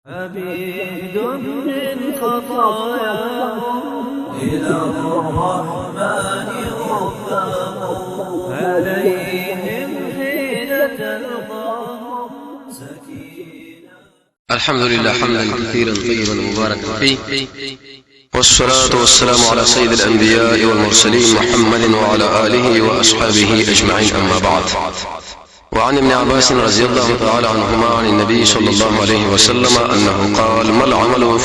عبيد من خطاياهم إلى الرحمن ربهم عليهم حين تلقاهم سكينة. الحمد لله حمدا كثيرا طيبا مباركا فيه، والصلاة والسلام على سيد الأنبياء والمرسلين محمد وعلى آله وأصحابه أجمعين، أما بعد. وعن ابن عباس رضي الله تعالى عنهما عن النبي صلى الله عليه وسلم أنه قال: ما العمل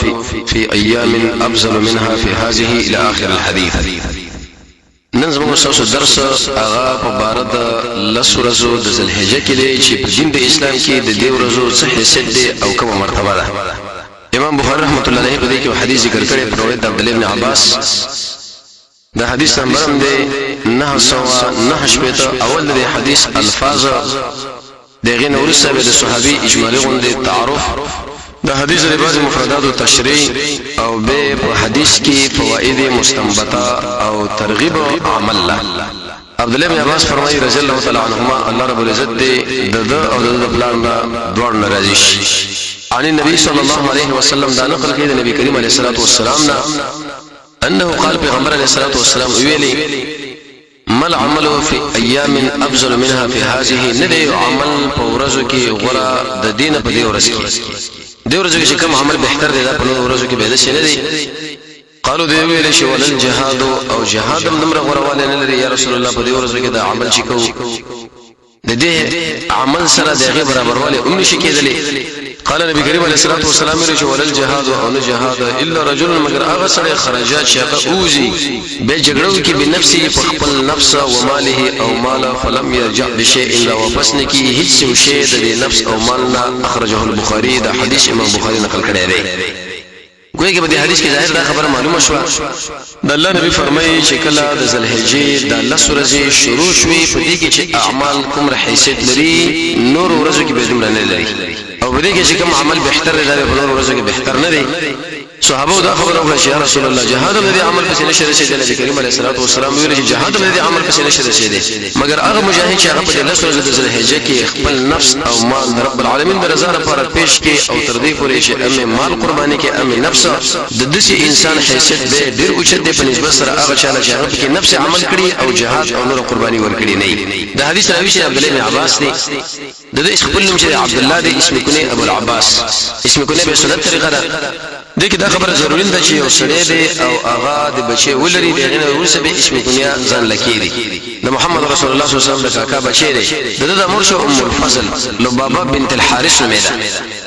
في أيام أفضل منها في هذه إلى آخر الحديث. نن زموږ ستاسو درس هغه په باره د لسو ورځو د ذوالحجې کې دی چې په دین د اسلام کې د دې ورځو څه حیثیت دی او کومه مرتبه ده. امام بخاري رحمۃ اللہ علیہ په دې کې یو حدیث ذکر کړی په روایت د عبد الله بن عباس. دا حدیث نمبر هم دی 909 اول د حدیث الفاظ دغه نور صاحب د صحابي اجمالی غونډه تعارف د حدیث د بعض مفردات او تشریح او به په حدیث کې فواید مستنبطه او ترغیب عمل له. عبد الله بن عباس فرمایي رضی الله تعالی عنهما الله رب العزت دې د او د پلان دوړ ناراضي شي. عن النبي صلى الله عليه وسلم دا نقل کړي د نبی کریم علیه الصلاه والسلام نه انه قال پیغمبر علیه الصلاه والسلام ویلي: ما العمل في ايام افضل منها في هذه. ندی عمل په ورځو کې غره د دینه په دې ورځ کې د ورځو کې کوم عمل بهتر دی په ورځو کې به ده نه دی. قالوا دی ویل شي ولل جهاد او جهاد هم دمر غرواله نه لري یا رسول الله په دې ورځو کې دا عمل چې کو د دې عمل سره دغه برابرواله هم نشي کېدلی. قال نبی کریم علیه الصلاه والسلام رجل ولل جهاد او نه جهاد الا رجل مگر هغه سره خرجات شغه اوزي به جګړو کې بنفسه په خپل نفس او ماله او مال فلم يرجع بشيء الا واپس نه کی هیڅ شی د نفس او مال نه. اخرجه البخاري. دا حدیث امام بخاری نقل کړی دی. ګویا کې په دې حدیث کې ظاهر دا خبره معلومه شو د الله نبی فرمایي چې کله د ذوالحجې د لس ورځې شروع شوي په دې کې چې اعمال کوم حیثیت لري نور ورځو کې به دومره نه لري او په دې کې چې کوم عمل بهتر دی په نور ورځو کې بهتر نه دی. صحابه دا خبره وکړه چې یا رسول الله جهاد الذي عمل پس نشه رسیدل. نبی کریم علیه الصلاه والسلام ویل چې جهاد الذي عمل پس نشه رسیدل مگر هغه مجاهد چې هغه په لس ورځې د ذوالحجې کې خپل نفس او مال رب العالمین د رضا لپاره پیش کې او تر دې پورې چې ام مال قرباني کې ام نفس د دې انسان حیثیت به ډیر اوچت دی په نسبت سره هغه چې هغه کې نفس عمل کړي او جهاد او نور قرباني ورکړي نه. د حدیث راوي چې عبد الله بن عباس دی د خپل نوم چې عبد الله دی اسم کنه ابو العباس اسم کنه به سنت طریقه ده. دغه دا خبره ضروري ده چې یو سړی دی او هغه د بچي ولري دغه نه ورسره به اسم کنه ځان لکېږي. د محمد رسول الله صلی الله علیه وسلم د کاکا بچی دی د مرشه ام الفضل لبابا بنت الحارث مېده.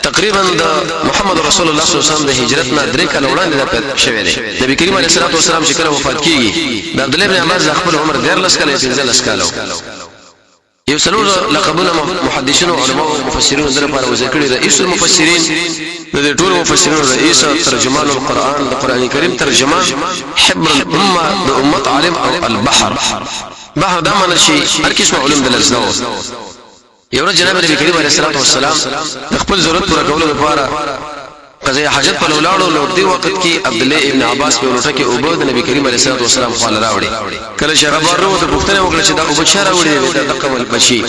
تقریبا د محمد رسول الله صلی الله علیه وسلم د هجرت نه 3 کال وړاندې د پیدا شوی دی. نبی کریم علیه الصلاه والسلام چې کله وفات کیږي د عبد الله بن عباس خپل عمر 13 کال 15 کال یو څلور لقبونه محدثین او علما او مفسرین در لپاره وذکر رئیس المفسرین د ټول مفسرین رئیس ترجمان القرآن د قران کریم ترجمان حبر الامه د امت عالم او البحر بحر دا معنی شي هر قسم علوم دلزنو. یو ورځ جناب نبی کریم علیه الصلاه والسلام د خپل ضرورت پوره کولو لپاره قضیه حاجت په ولاړو نو دی وخت کې عبد الله ابن عباس په لوټه کې اوبد نبی کریم علیه الصلاه والسلام خپل راوړي. کله چې هغه بارو ته پوښتنه وکړه چې دا اوبد شاره وړي دا قبل بشي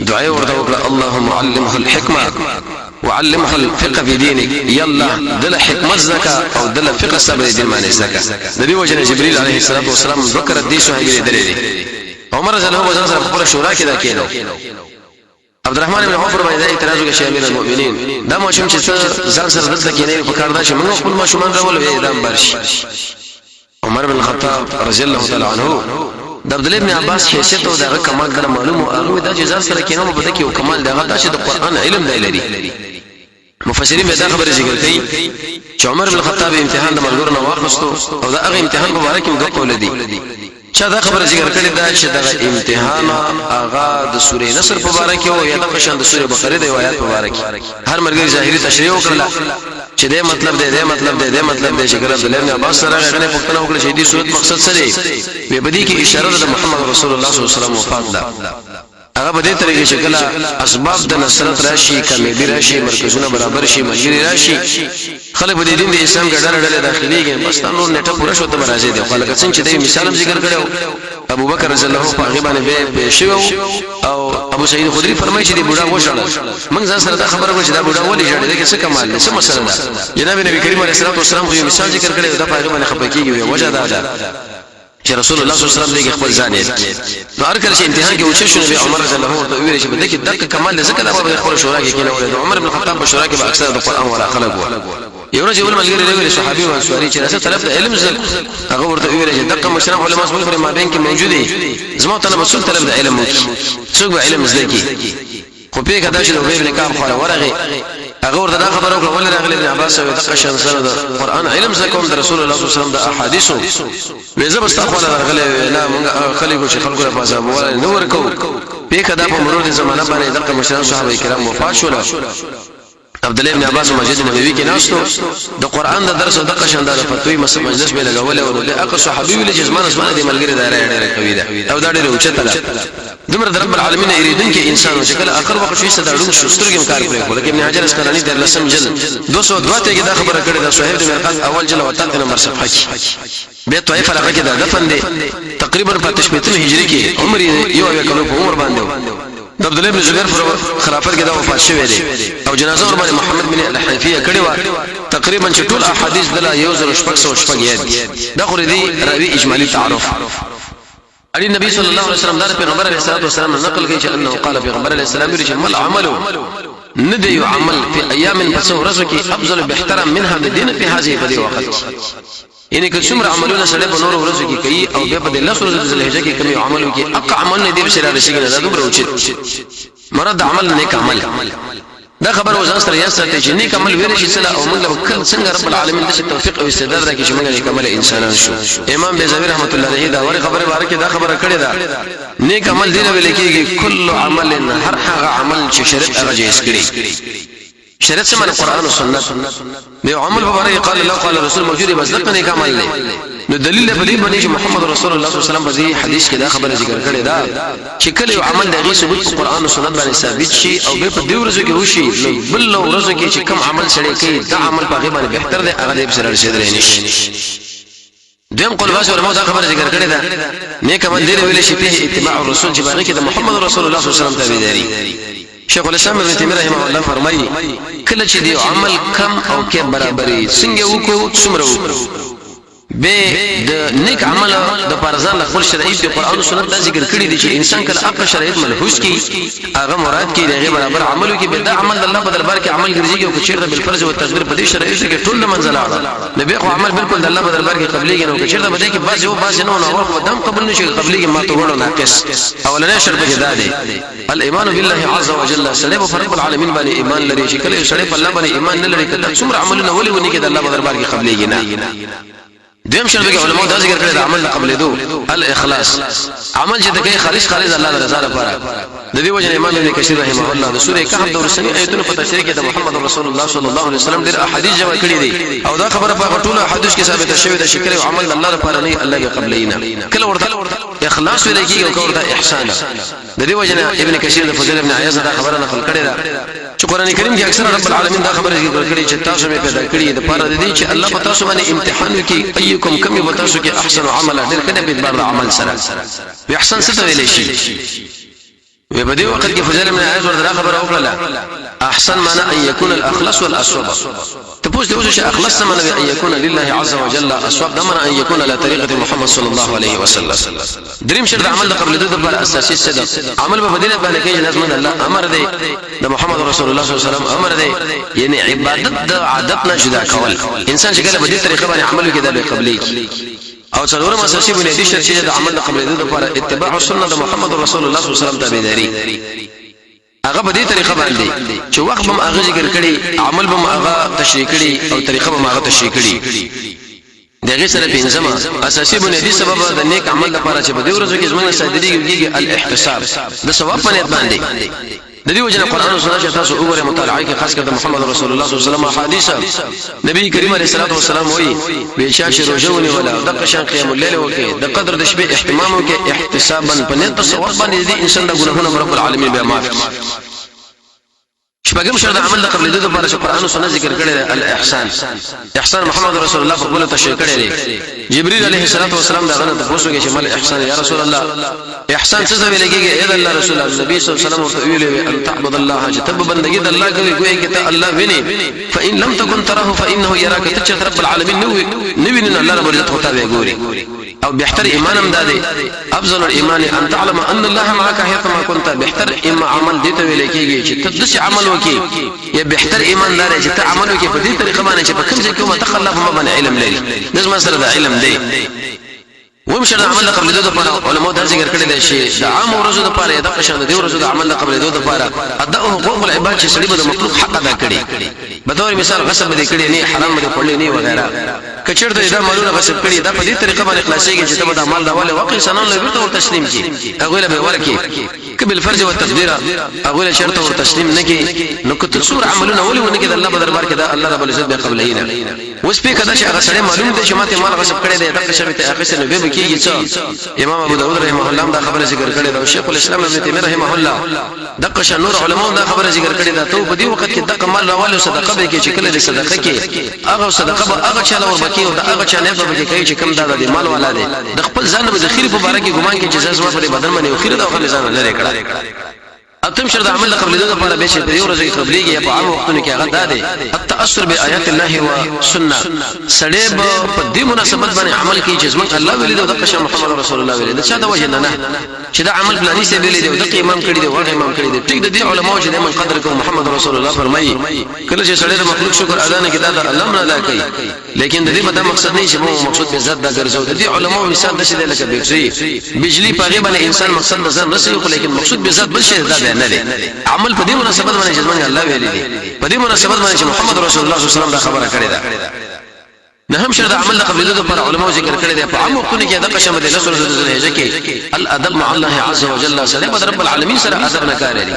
دعای ورته وکړه اللهم علمه الحکمه وعلمه الفقه في دينك. يلا دل حکمت زکا او دل فقه صبر دین باندې زکا. د دې وجه جبريل عليه الصلاه والسلام ذکر دې صحابي درې عمر رضی الله عنه سره خبره شورا کې دا کېنو. عبد الرحمن بن عوف باندې اعتراض وکړ امیر المؤمنین دا ماشوم چې ځان سره دلته کې نه په کار دا چې موږ خپل ماشومان راول وې اعدام برشي. عمر بن الخطاب رضی الله تعالی عنه د عبد الله بن عباس حیثیت او دغه کمال کړه معلوم او هغه دا چې ځان سره کې نو په دې کې او کمال دغه دا چې د قران علم دی لري. مفسرین به دا خبره ذکر کوي چې عمر بن الخطاب امتحان د ملګرو نه واخستو او دا هغه امتحان مبارک هم دوه قول دي. چا دا خبره ذکر کړې ده چې دا امتحان هغه د سورې نصر په اړه کې او یا د قشان د سورې بقره د آیات په اړه کې هر مرګري ظاهري تشریح وکړه چې دې مطلب دې چې ګر عبد الله بن عباس سره غنه پښتنه وکړه چې دې صورت مقصد سره وي په دې کې اشاره ده محمد رسول الله صلی الله علیه وسلم وفات ده. هغه په دې طریقې چې کله اسباب د نصرت راشي کامیابی راشي مرکزونه برابر شي ملګری راشي خلک په دې دین د اسلام ګډه ډله داخليږي بس نو نیټه پوره شوته راځي دی خلک څنګه چې د مثالم ذکر کړو ابو بکر رضی الله عنه په غیبانه به شو او ابو سعید خدری فرمایي چې دی بوډا وژړل موږ ځان سره دا خبره وکړه چې دا بوډا ولې ژړل دا څه کمال څه مسله ده جناب نبی کریم علیه الصلاه والسلام خو یو مثال ذکر کړی دا په غیبانه خپکیږي وجه دا ده چې رسول الله صلی الله علیه وسلم دغه خپل ځان نو هر کله چې امتحان کې وچه شو نبی عمر رضی الله عنه ته ویل چې بده کې دغه کمال ذکر دا په خپل شورا کې کینه ولې عمر بن الخطاب په شورا کې به اکثر د قران ولا خلق وو یو ورځ یو ملګری دی صحابي او انصاري چې راځه طرف علم زل هغه ورته ویل چې دغه مشران علماء څو ما بین کې موجود دي زما ته نه مسول طلب د علم مو څوک به علم زده کی خو په کدا چې دوی ابن کعب خو ورغه هغه ورته دا خبره وکړه ولې راغلی ابن عباس او دغه شان سره د قران علم زکوم د رسول الله صلی الله علیه وسلم د احادیثو وې زه بس تاسو راغلی نه موږ خلکو چې خلکو را پاسه نو ورکو په کدا په مرور د زمانہ باندې دغه مشران صحابه کرام وفات شول عبد الله ابن عباس مسجد نبوي کې ناستو د قران د درس او د قشندار فتوی مجلس به لګول او د اقصى صحابي ویل چې زمان اسمانه د ملګری دایره ډېره کوي ده او دا ډېره اوچته ده دمر رب العالمین یریدون کې انسان چې کله اخر وخت شي صدړو شسترګم کار کوي ولکه ابن حجر اسقلانی در لسم جل 202 ته کې دا خبره کړې ده صحیح د مرقات اول جل او تات نمبر صفحه کې به طائف علاقه کې دا دفن دي تقریبا 15 هجری کې عمر یو کلو په عمر باندې عبد الله بن زبیر پر خلافت کې دا وفات شوی دی او جنازه ور باندې محمد بن الحنفیه کړي و تقریبا چې ټول احادیث دلا یو زر شپږ یاد دا خو دې راوی اجمالی تعارف علي نبی صلی الله علیه وسلم دا پیغمبر علیه الصلاه والسلام نقل کوي چې انه قال پیغمبر علیه السلام چې مل عمل ندی عمل په ایام پس ورځو کې افضل بهتر منها بدین په هذه په وخت یعنی که څومره عملونه سره په نور ورځو کې کوي او بیا په دله سره د لهجه کې کوي عملو کې اق عمل نه دی بشرا رسیدنه دا دومره اوچت مراد عمل نیک عمل دا خبر وځان سره یا ستاسو چې نیک عمل ویل شي سلا او موږ کله څنګه رب العالمین د توفیق او استعداد راکړي چې موږ نیک عمل انسانان شو امام بیزاوی رحمت الله علیه دا ور خبره باره کې دا خبره کړې ده نیک عمل دی ویل کېږي کل عمل هر هغه عمل چې شریعت هغه جایز کړي شریعت سمانه قران او سنت به عمل مبارک قال الله قال رسول موجود بس دغه نیک عمل دی نو دلیل په دې باندې چې محمد رسول الله صلی الله علیه وسلم په حدیث کې دا خبره ذکر کړې ده چې کله یو عمل دغه ثبوت په قران او سنت باندې ثابت شي او به په دې ورځو کې وشي نو بل ورځو کې چې کوم عمل سړی کوي دا عمل په غیبه بهتر دی هغه دې سره رسیدل نشي دیم قول واسه علماء دا خبره ذکر کړې ده نیک عمل دی ویل شي په اتباع الرسول چې باندې کې د محمد رسول الله صلی الله علیه وسلم تابعداري شیخ الاسلام ابن تیمیه رحمه الله فرمایي کله چې دی عمل کم او کې برابرۍ څنګه وکړو څومره وکړو به د نیک عمل د پرځان خپل شرعي د قران او سنت د ذکر کړی دي چې انسان کله اقا شرعي ملحوظ کی هغه مراد کی دغه برابر عملو کې به د عمل الله په دربار کې عمل ګرځي او کچیر د بالفرض او تقدیر په دې شرعي کې ټول منزله نبی خو عمل بالکل د الله په دربار کې قبليږي نو کچیر د بده کې باز یو باز نه نو هغه دم قبول نشي قبليږي ما ته وړو ناقص اولنې شرط کې دا دی الايمان بالله عز وجل سړی په رب العالمین باندې ایمان لري چې کله سړی په الله باندې ایمان نه لري کله څومره عملونه ولي ونی کې د الله په دربار کې قبليږي نه دیم شرط کې علماء دا ذکر کړی د عمل قبل دو الاخلاص عمل چې دغه خالص الله رضا لپاره د دې وجه امام ابن کثیر رحمه الله د سوره کهف د ورسنی آیتونو په تفسیر کې د محمد رسول الله صلی الله علیه وسلم ډېر احادیث جمع کړي دي او دا خبره په ټولو احادیث کې ثابته شوې ده چې کله عمل الله لپاره نه الله یې قبلینا کله ورته اخلاص ویل کېږي او ورته احسان د دې وجه ابن کثیر د فضیل ابن عیاض دا خبره نقل کړي ده چې قران کریم کې اکثر رب العالمین دا خبره ذکر کړي چې تاسو مې پیدا کړی د پاره دي چې الله په تاسو باندې امتحان وکړي ايکم کم یو تاسو کې احسن عمل ډېر کده په اعتبار د عمل سره په احسان څه ویل شي و په دې وخت کې فضل من عايز ورته خبره وکړه احسن معنی ان يكون الاخلاص والاصوب تپوس دې وشه اخلاص معنی ان يكون لله عز وجل اصوب ده معنی ان يكون على طريقه محمد صلى الله عليه وسلم دریم شرط عمل قبل د پر اساسي صدق عمل په دې باندې کې لازم الله امر دی د محمد رسول الله صلی الله علیه وسلم امر دی یعنی عبادت د عادت نه جدا کول انسان چې کله په دې طریقه باندې عمل کوي د قبلي او څلورم اساسي بنیادی شرط چې د عمل قبل د لپاره اتباع سنت د محمد رسول الله صلی الله علیه وسلم تابعداري هغه په دې طریقه باندې چې وخت به هغه ذکر کړي عمل به هغه تشریح کړي او طریقه به هغه تشریح کړي دغه سره پنځمه اساسي بنیادی سبب د نیک عمل لپاره چې په دې ورځو کې زموږ صادریږي الاحتساب د ثواب په نیت باندې د دې وجنه قران او سنت تاسو وګورئ مطالعه کې خاص کر د محمد رسول الله صلی الله علیه وسلم حدیث نبی کریم علیه الصلاه والسلام وایي بشاش روزونی ولا د قشان قیام الليل وکي د قدر د شپې اهتمام وکي احتسابا په نیت ثواب باندې دي انسان د ګناهونو رب العالمین به معاف شپږم شرط عمل د قبل د لپاره چې قران او سنت ذکر کړي الاحسان. احسان محمد رسول الله په خپل تشریح کړی دی. جبريل عليه الصلاه والسلام دا غنه تاسو کې چې مل احسان یا رسول الله احسان څه ویل کېږي؟ اې الله رسول الله نبی صلی الله علیه وسلم ورته ویل ان تعبد الله چې تب بندګي د الله کوي ګویا کې ته الله ویني فإن لم تكن تراه فإنه يراك تچ رب العالمین نو ویني الله رب العزت هوتا به ګوري. او بهتر ایمان هم دادي افضل الايمان ان تعلم ان الله معك حيثما كنت. بهتر ایمان عمل دې ته ویل کېږي چې تدش عمل وکي یا بهتر ایمان دار چې ته عمل وکي په دې طریقه باندې چې په کوم ځای کې ما تخلف ما باندې علم لري. دغه مسله د علم دی. ومشر عمل قبل دود لپاره علماء دا ذکر کړی دی چې د عام ورځو لپاره د قشن د ورځو د عمل قبل دود لپاره اداء حقوق العباد چې سړي به مخلوق حق ادا کړي. به تور مثال غصب دې کړي نه حرام دې پړلې نه وغیرہ کچر ته دا مالونه غصب کړي دا په دې طریقه باندې خلاصيږي چې ته د مال دا ولې واقع سنن له ورته تسلیم کی هغه له ورکی کبل فرض او تقدیر هغه شرط او تسلیم نه کی نو کته څور عملونه ولې ونه کې د الله په دربار کې دا الله رب العزت به قبلاینا. وس په کده چې هغه سړی معلوم دي چې ماته مال غصب کړي دی دا شرط ته هغه سره به کېږي چې امام ابو داود رحمه الله دا خبره ذکر کړي دا شیخ الاسلام ابن تیمیه رحمه الله دغه شنور علماء دا خبره ذکر کړي دا ته په دې وخت کې دغه مال راوالو صدقه به کې چې کله د صدقه کې هغه صدقه به هغه چاله وربکی او هغه چاله به کې چې کم دا د مال والا دی د خپل ځان به ذخیره په باره کې ګمان کې چې زما په بدن باندې خیره دا خپل ځان لري کړه. اتم شرط عمل قبل دغه لپاره به چې په یو ورځ کې قبليږي یا په عام وختونو کې هغه داده التاثر بآيات الله وسنه. سړی په دې مناسبت باندې عمل کوي چې زمونږ الله ویلي دی او د محمد رسول الله ویلي دی چې دا وجه نه چې دا عمل پلاني سي ویلي دی او د امام کړی دی او امام کړی دی. ټیک د دې علماء چې د من قدر کوم محمد رسول الله فرمایي کله چې سړی د مخلوق شکر ادا نه کړي دا الله نه ادا کوي. لیکن د دې په مقصد نه چې مو مقصود به ذات دا ګرځو. د دې علماء مثال د څه لکه بجلی په غیبه انسان مقصد نظر نشي خو لیکن مقصود به ذات بل شي دا نه دی. عمل په دې مناسبت باندې چې څنګه الله ویلي دي په دې مناسبت باندې چې محمد رسول الله صلی الله علیه وسلم دا خبره کړې ده. نه هم شرط عمل قبل دود پر علماء ذکر کړی دی په عام وختونو کې د قشم د رسول الله صلی الله علیه وسلم کې الادب مع الله عز وجل سره د رب العالمین سره ادب نه کار لري.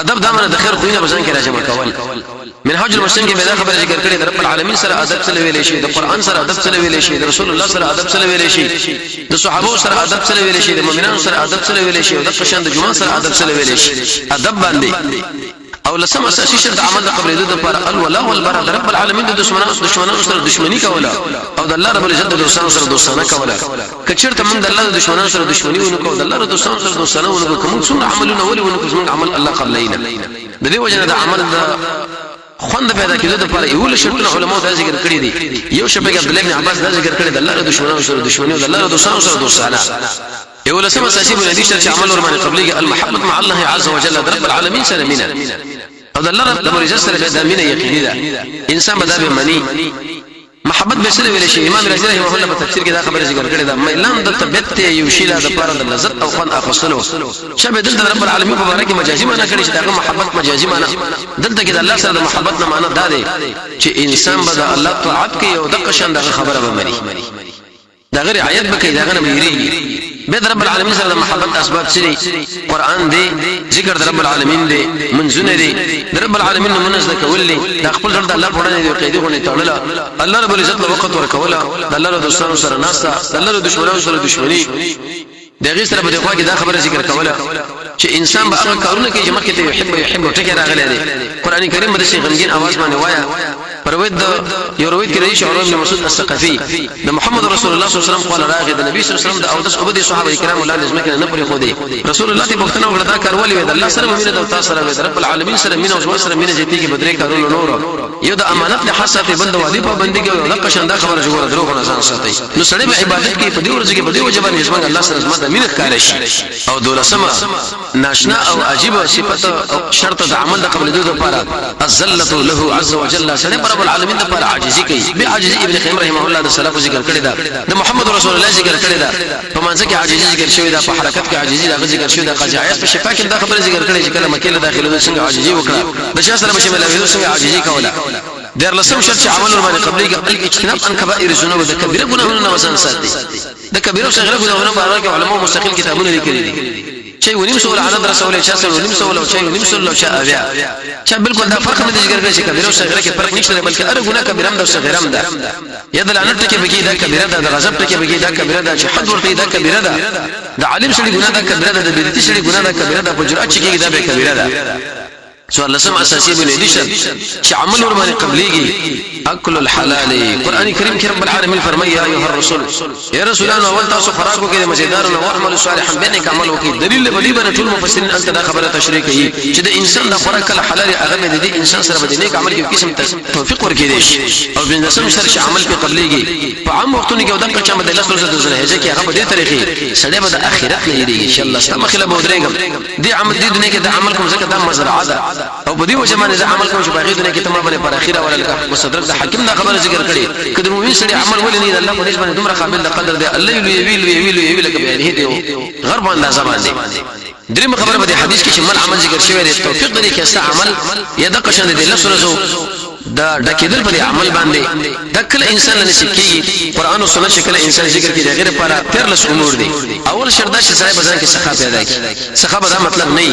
ادب دا منه د خیر خوینه بزن کې راځم کول. منهاج المسلم کې دا خبره ذکر کړی د رب العالمین سره ادب سره ویل شي د قران سره ادب سره ویل شي د رسول الله سره ادب سره ویل شي د صحابه سره ادب سره ویل شي د مؤمنانو سره ادب سره ویل شي او د قشن د جمعه سره ادب سره ویل شي. ادب باندې او لسم اساسي شرط عمل قبل دود پر الولاء والبراء رب العالمین د دشمنانو سره دشمنی کوله او د الله رب العزت د دوستانو سره دوستانه کوله. کچرته من د الله د دشمنانو سره دشمنی ونکو د الله د دوستانو سره دوستانه ونکو کوم څومره عملونه ولي ونکو څنګه عمل الله قبلینا. د دې وجه د عمل د خوند پیدا کېدو لپاره یو له شرطونو علماء دا ذکر کړی دي. یو شپږ عبد الله بن عباس دا ذکر کړی د الله د دشمنانو سره دشمنی او د الله د دوستانو سره دوستانه. یو لسم اساسي بنادي شرط عمل ور باندې قبليږي المحبه مع الله عز وجل رب العالمین سره مینا او د الله رب د سره د مینا یقیني ده. انسان به دا به منی محبت به سره ویل شي. امام رازي رحمه الله په تفسیر کې دا خبره ذکر کړې ده مېلان د طبيعت یو شی لا د پاره د لذت او خوند اخستلو شبه دلته رب العالمین په باره کې مجازي معنا کړی چې دا محبت مجازي معنا دلته کې د الله سره د محبت نه معنا دا ده چې انسان به د الله طاعت کوي او د قشن دغه خبره به مني دا غیر عیت به کوي دا غنه مېریږي. به رب العالمین سره د محبت اسباب سری قران دی ذکر د رب العالمین دی منزونه دی د رب العالمین منزله کول دی د خپل رب د الله په وړاندې دی قیدی غونې تړله الله رب العزت له وخت ورکوله د الله د دوستانو سره ناستا د الله د دشمنانو سره دشمنی دغه سره په دغه کې دا خبره ذکر کوله چې انسان به هغه کارونه کوي چې مخکې ته يحب ټکی راغلی دی. قران کریم د شي غمگین आवाज باندې وایا پروید یو روایت کې رئیس عمر بن مسعود الثقفي د محمد رسول الله صلی الله علیه وسلم قال راغی د نبی صلی الله علیه وسلم د اودس عبادت صحابه کرام الله لازم کې نه پرې خو دی رسول الله ته بوختنه وکړه دا کار ولې د الله سره مینه د تاسو سره رب العالمین سره مینه او زما سره مینه چې تیږي بدرې کارونه نور یو د امانت له حساب بند وادي په بندګي او د قشنده خبره جوړه درو نه ځان ساتي نو سړی به عبادت کې په دې ورځ کې په دې وجه باندې اسمان الله سره زما د مینه کار شي. او دولسمه ناشنا او عجیب صفت او شرط د عمل د قبل دود لپاره الذلت له عز وجل سړی رب العالمین لپاره عاجزي کوي. به عاجزي ابن قیم رحمه الله د سلف ذکر کړی دا د محمد رسول الله ذکر کړی دا په منځ کې عاجزي ذکر شوی دا په حرکت کې عاجزي دا ذکر شوی دا قضایت په شفا کې دا خبره ذکر کړی چې کله مکه له داخله څنګه عاجزي وکړه د شاه سره بشي ملوي څنګه عاجزي کوله. در لسم شرط عمل باندې قبليږي الاجتناب عن كبائر الذنوب د کبیره ګناهونو وسن ساتي. د کبیره او صغیره ګناهونو په اړه کې علماء مستقل کتابونه لیکلي دي. شي ونیم سول عدد رسول الله صلی الله علیه وسلم او شي ونیم سول او شاء بیا چې بالکل دا فرق نه ذکر کوي چې کبیره او صغیره کې فرق نشته بلکې ار ګناه کبیره هم د صغیره هم ده. ید لعنت کې بګی دا کبیره ده د غضب کې بګی دا کبیره ده چې حد ورته دا کبیره ده د عالم سړي ګناه ده کبیره ده د بدعتي سړي ګناه ده کبیره ده په جرأت کې دا به کبیره ده. سوال لسم اساسي بنيدي شرط چې عمل ور باندې قبليږي اكل الحلال قران کریم کې رب العالمین فرمایي یا ایها الرسول یا رسولان اول تاسو خوراکو کې مزیدار او عمل صالحا بینه عمل وکي دلیل بدی باندې ټول مفسرین انت دا خبره تشریح کوي چې د انسان د خوراک حلال هغه د انسان سره بدی نیک عمل کې قسم توفیق ورکړي دي او بن سم شرط عمل په قبليږي په عام وختونو کې ودان کچا مده الله سره د زنه کې هغه په دې طریقې سړی به د اخرت نه یریږي ان شاء الله استمخله بودريګم دي عمل دي دنیا کې د عمل کوم ځکه د مزرعه ده او په دې وجه باندې عمل کوم چې باغې دنیا کې تمه باندې پر اخیره ولا لکه صدرت د حکیم دا خبره ذکر کړي کله مؤمن سړي عمل ولې نه الله په دې باندې دومره قابل د قدر دی الله ویل لکه به دې غرب اندازه باندې دریم خبره په حدیث کې چې مل عمل ذکر شوی دی توفیق دې کې است عمل یا د قشن دې الله سره دا ډکېدل په عمل باندې دکل انسان نه سکیږي قران او سنت شکل انسان ذکر کې غیر لپاره پرلس امور دي اول شرط دا چې سړی بزن کې سخا پیدا کړي سخا به دا مطلب نه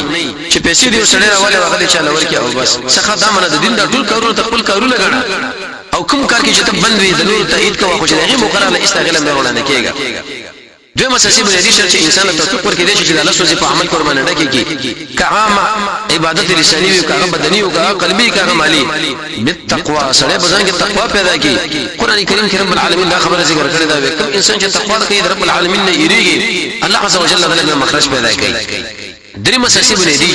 چې پیسې دی سړی راولې وغه چاله ورکی او بس سخا دا منه د دین د ټول کارونو خپل کارونه غړا او کوم کار کې چې ته بند وي د نور تایید کوه خو چې هغه مقرره استغلال نه ولانه کېږي دوی مساسي بنیادی شرط چې انسان له توفیق ورکړي دي چې الله سبحانه په عمل قربانه ډکېږي کعام عبادت لسانی وي کعام بدني او کعام قلبي کعام مالی بالتقوا سره بزن کې تقوا پیدا کی قران کریم کې رب العالمین دا خبره ذکر کړې ده کوم انسان چې تقوا کوي رب العالمین نه یریږي الله عز وجل له مخرج پیدا کوي درې مساسي بنیادی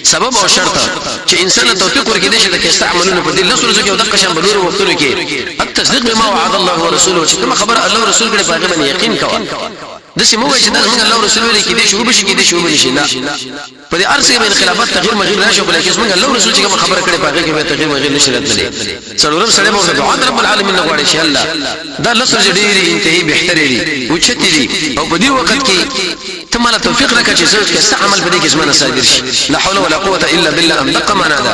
سبب او شرط چې انسان له توفیق ورکړي دي چې د استعمالونه په دې لسره ځکه د قشم بلور وختونو کې التصديق بما وعد الله ورسوله چې کوم خبره الله ورسول کړي په هغه باندې یقین کوه د سیمو چې دا موږ الله رسول لري کې دي شو بشي کې دي شو بنشي لا په دې ارسه به خلافت تغییر مغیر راشي په لکه موږ الله رسول چې کوم خبره کړي په هغه کې به تغییر مغیر نشي راتللی څلورم سره به دعا رب العالمین نه غواړي چې الله دا لسره ډېری انتهي بهتر دي او چتی دي او په دې وخت کې تماله توفیق راکړي چې زوج کې استعمال په دې کې زمانه صادر شي لا حول ولا قوه الا بالله ام دقه معنا ده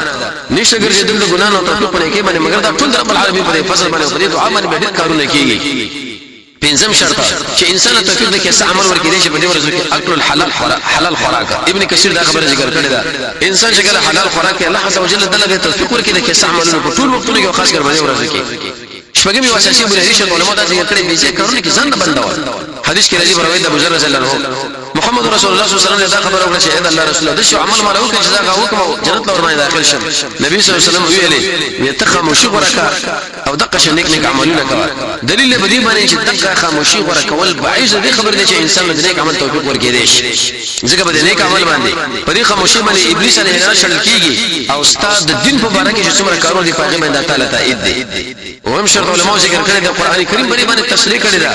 نشه ګرځیدل د ګنا نه توفیق پرې کې باندې مگر دا ټول رب العالمین په فضل باندې په دې دعا باندې به ډېر کارونه کیږي پنځم شرط چې انسان توفیق د کیسه عمل ورکړي چې په دې ورځو کې اکل حلال خوراک ابن کثیر دا خبره ذکر کړې ده انسان چې کله حلال خوراک الله عز وجل دله توفیق ورکړي د کیسه عملونه په ټول وختونو کې خاص کر په دې ورځو کې شپږم یو اساسي بنیادی شرط علماء دا ذکر کړی دي چې کارونه کې ځان نه بندول حدیث کې راځي روایت ابو ذر رضی الله عنه محمد رسول الله صلی الله علیه وسلم دا خبره وکړه چې الله رسول الله د شو عمل مالو کې چې دا حکم جنت لور باندې داخل شم نبی صلی الله علیه وسلم ویلي یتخم شغرک او دقه شنیک نیک عملونه کوي دلیل به دې باندې چې دقه خاموشي غره کول باعث دې خبر دي چې انسان له نیک عمل توفیق ورکړي دي ځکه به نیک عمل باندې په دې خاموشي باندې ابلیس علیه السلام شل کیږي او استاد د دین په اړه کې چې څومره کارونه دي په هغه باندې تعالی تایید دي وهم شرط علماء ذکر کړی د قران کریم باندې تشریح کړی دا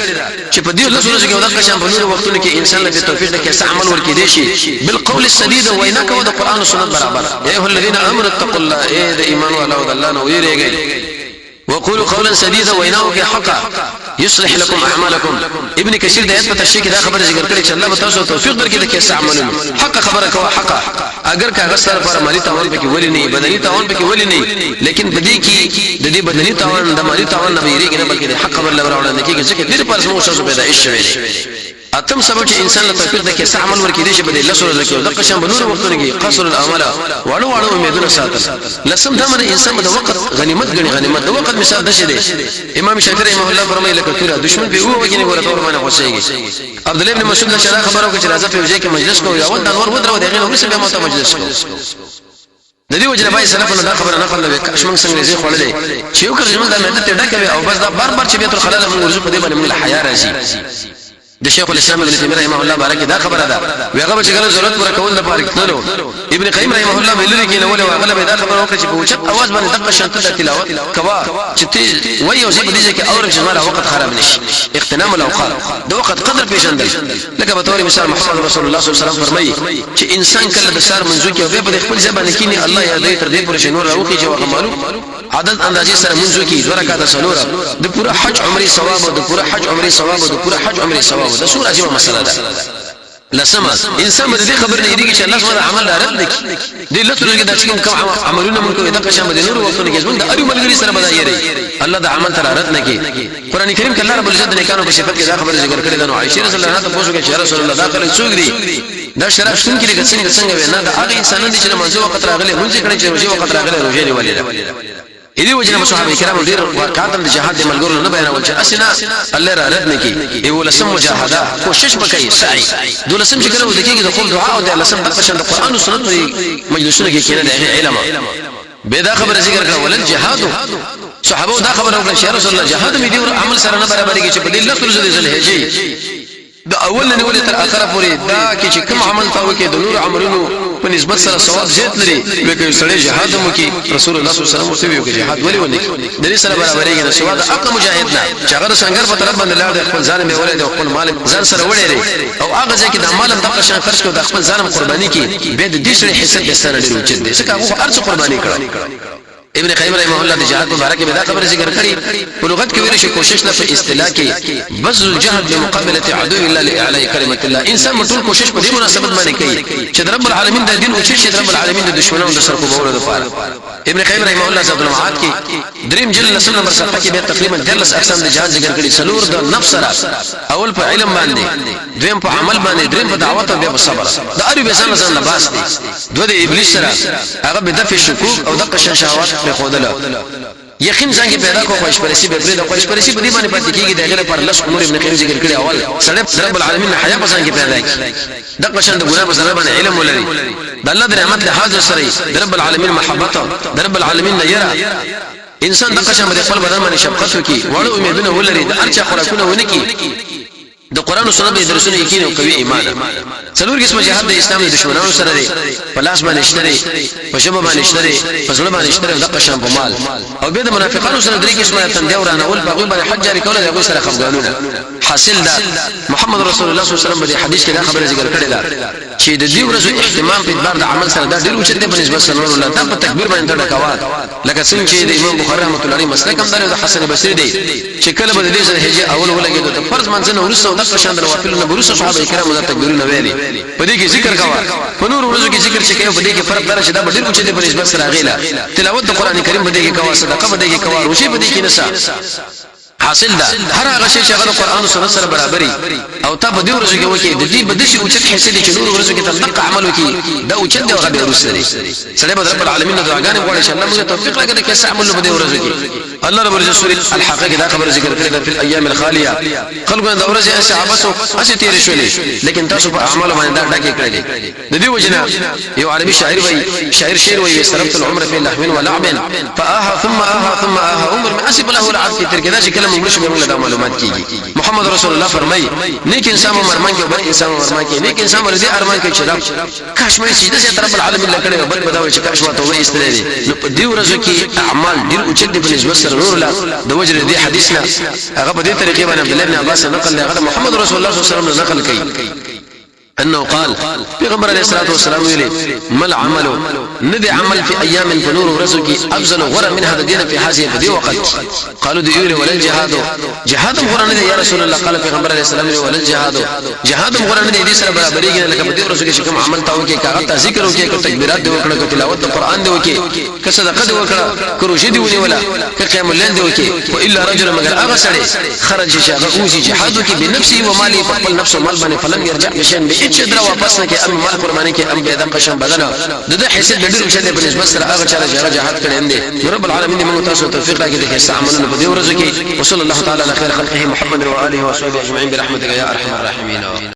چې په دې لسونو کې ودغه شان په نور وختونو کې انسان له توفیق د کیسه عمل ورکړي دي شي بالقول السديد وینا کو د قران او سنت برابر یا ایه الذين امنوا اتقوا الله اے د ایمان والو د الله نو ویریږي وقولوا قولا سديدا ويناؤك حقا يصلح لكم اعمالكم ابن كثير د ایت په تشریح کې دا خبره ذکر کړي چې الله تاسو توفیق درکړي د کیسه عملونه حق خبره کوه حقا اگر کا غسر پر مالی تاوان پکې ولې نه بدني تاوان پکې ولې نه لیکن بدی کې د دې بدني تاوان د مالی تاوان نه ویریږي نه بلکې د حق خبر لوړاندې کېږي ځکه دې پر سمو شاسو پیدا شوی اتم سبب چې انسان له توفیق د کیسه عمل ورکړي دي چې بده لسره ذکر د قشم بنور وختونه کې قصر العمل واړو امیدونه ساتل لسم دا من انسان د وخت غنیمت غنی غنیمت د وخت مثال دشه دي امام شافعي رحمه الله فرمایي لکه تور دشمن به وو وګینه ګوره تور باندې خوشيږي عبد الله بن مسعود له شرا خبرو کې چې راځه په وجه کې مجلس کو یا ود انور ودرو دغه نو سبه مو ته مجلس کو د دې وجه بای سلفونه دا خبره نقل لوي کښمن څنګه زی خړلې چې یو کړم دا مدته ته ډکوي او بس دا بار بار چې بیت الخلا موږ ورزو په دې باندې موږ حیا راځي د شیخ الاسلام ابن تیمیه رحمه الله بارک دا خبره ده ویغه چې کله ضرورت پر کول لپاره کتلو ابن قیم رحمه الله ویل کې نو له غلبه دا خبره وکړه چې په وچت اواز باندې دغه شانته د تلاوت کوا چې وای او زی په دې کې اورم چې زما وخت خراب نشي اغتنام الاوقات د وخت قدر پیژندل لکه په تور مثال محمد رسول الله صلی الله علیه وسلم فرمایي چې انسان کله د سار منځو کې او په خپل ځبانه کې الله یادې تر دې پورې شنور راوخي چې هغه معلوم عدد اندازې سره منځو کې زوره کا د سلوره د پوره حج عمرې ثواب او د پوره حج عمرې ثواب او د پوره حج عمرې ثواب د سور عجيبه مسله ده لسما انسان بده خبر نه یریږي چې الله سبحانه عمل رد نکي دې لته کې د کوم عملونه مونږ کوي د قشم د نور وختونه کې زمونږ د اړو ملګری سره بدایي الله د عمل تر رد نکي قران کریم کې الله رب العزت نه کانو په صفات کې دا خبر ذکر کړی د عائشہ رضی الله عنها ته پوښتنه چې رسول الله دا کله څوک دی دا شراب شون کې څنګه وینا دا هغه انسانان دي چې منځو وخت راغلي مونږ کړي چې منځو وخت راغلي روزه نیولې دې وجنه صحابه کرام ډیر واقعات د جهاد د ملګرو نه بیانول چې اسنه الله را رد نکي ای ولسم مجاهده کوشش وکړي سعي دولسم چې کله ودکیږي د قول دعا او د لسم د قشن د قران او سنت مجلسونه کې کېنه د علم به دا خبره ذکر کړه ولل جهاد صحابه دا خبره وکړه چې رسول الله جهاد مې دی عمل سره نه برابرېږي چې په دې لفظ د ذلهجه د اول نه ولې تر اخره پورې دا کې چې کوم عمل تاو کې د نور عملونو په نسبت سره ثواب زیات لري لکه سړی جهاد مو کې رسول الله صلی الله علیه وسلم ورته ویو کې جهاد ولې ونی د دې سره برابرېږي نو ثواب اقا مجاهد نه چې هغه څنګه په طرف باندې لاړ خپل ځان مې ولې د خپل مال ځان سره وړي او هغه ځکه د مال د قشن خرج کو د خپل ځان قرباني کې به د دې سره حصہ د سره ډیر اوچت دي ځکه هغه هر څه قرباني کړی ابن قیم رحمه الله د جهاد مبارک به دا خبره ذکر کړي په لغت کې ویل شي کوشش نه په اصطلاح کې بذل الجهد بمقابله عدو الله لاعلاء كلمه الله انسان مټول کوشش په دې مناسبت باندې کوي چې رب العالمین د دین او چې رب العالمین د دشمنانو د سر کو بوله لپاره ابن قیم رحمه الله ذات المعاد کې دریم جلد لسم نمبر صفحه کې به تقریبا 13 اقسام د جهاد ذکر کړي سلور د نفس سره اول په علم باندې دویم په عمل باندې دریم په دعوت او په صبر د اړ به ځان ځان لباس دي دوه د ابلیس سره هغه به دفع شکوک او د قشن شهوات په خودله یقین څنګه پیدا کو خوش پرستی به پرې خوش پرستی په دې باندې پاتې کیږي د غیر پر لس امور ابن قیم ذکر کړي اول سړی رب العالمین حیا په څنګه پیدا کی د قشن د ګناه په سبب باندې علم ولري د الله د نعمت له حاضر سره د رب العالمین محبت د رب العالمین نه یرا انسان د قشن د خپل بدن باندې شفقت وکي وړو امیدونه ولري د ارچا خوراکونه ونکي د قران او سنت درسونه یقین او قوي ایمان څلور قسم جهاد د اسلام د دشمنانو سره دی په لاس باندې شتري په شبه باندې شتري په ځړ باندې شتري د قشن په مال او به د منافقانو سره درې قسمه تندې ورانه ول په باندې حج جاری کول د سره خفګانونه حاصل ده محمد رسول الله صلی الله علیه وسلم په حدیث کې دا خبره ذکر کړې ده چې د دې ورځو اهتمام په اعتبار د عمل سره دا ډېر اوچت دی په نسبت سره الله تعالی په تکبیر باندې ډکوات لکه څنګه چې د امام بخاری رحمۃ اللہ علیه مسلک هم د حسن بصری دی چې کله به د دې سره هجه اول ولګي د فرض منځنه ورسره د قشن د نوافل نه ورسره صحابه کرام د تکبیرونه ویلي په دې کې ذکر کوا په نور ورځو کې ذکر چې کوي په دې کې فرق دار چې دا ډېر اوچت دی په نسبت سره غیلا تلاوت د قران کریم په دې کې کوا صدقه په دې کې کوا روشي په دې کې نسا حاصل ده هر هغه شی چې هغه قران او سنت سره برابرۍ او تا په دې ورځو کې وکي د دې بدشي اوچت حصہ دي چې نور ورځو کې تطبیق عمل وکي دا اوچت دی او غبي ورسره سره به رب العالمین د دعاګانې غواړي چې الله موږ توفیق راکړي چې عمل په دې ورځو کې الله رب العزت سورۃ الحق کې دا خبر ذکر کړی ده په ایام الخالیه خلکو د ورځې اسه عباسو اسه تیر شولې لیکن تاسو په اعمال باندې دا ډکه کړی د دې وجنه یو عربي شاعر وایي شعر وایي صرفت العمر في لحم ولعب فآها ثم آها ثم آها عمر من اسب له العبد تر کې دا چې کلمه موږ موږ له معلومات کیږي محمد رسول الله فرمایي نیک انسان مرمان کې بل انسان مرمان کې نیک انسان ورته ارمان کې چې کاش مې سجده سي رب العالمین لکړي بل بداوي چې کاش ما توبه استلري نو په دې ورځو کې اعمال ډیر اوچت دي په نسبت سره نور الله د وجه دې حدیثنا هغه په دې طریقې باندې عبد الله بن عباس نقل له محمد رسول الله صلی الله علیه وسلم نقل کوي انه قال پیغمبر علیہ الصلوۃ والسلام ویلي مل عمل ندي عمل في ايام فنور ورزقي افضل غره من هذا الدين في هذه الدي وقت قالوا دي ولا الجهاد جهاد غره ندي يا رسول الله قال پیغمبر علیہ السلام ولا الجهاد جهاد غره ندي دي سره برابرېږي لکه په دې ورځو کې کوم عمل تاو کې کاغه ذکر وکي که تکبیرات دی وکړه که تلاوت قرآن دی وکي که صدقه دی وکړه که روزه دی ونیولا که قیام الليل دی وکي والا رجل مگر هغه سره خرج شهغه اوزي جهاد کې بنفسه ومالي خپل نفس او مال باندې فلم يرجع بشن چې درا واپس نه کې ام مال قرباني کې ام به د قشم بدل د حصے د ډېر څه په نسبت سره هغه چاله جهاد کړي دي رب العالمین موږ تاسو توفیق راکړي چې استعمالونه په دې ورځو کې وصلی الله تعالی علی خیر خلقه محمد و آله و صحبه اجمعین برحمتک یا ارحم الراحمین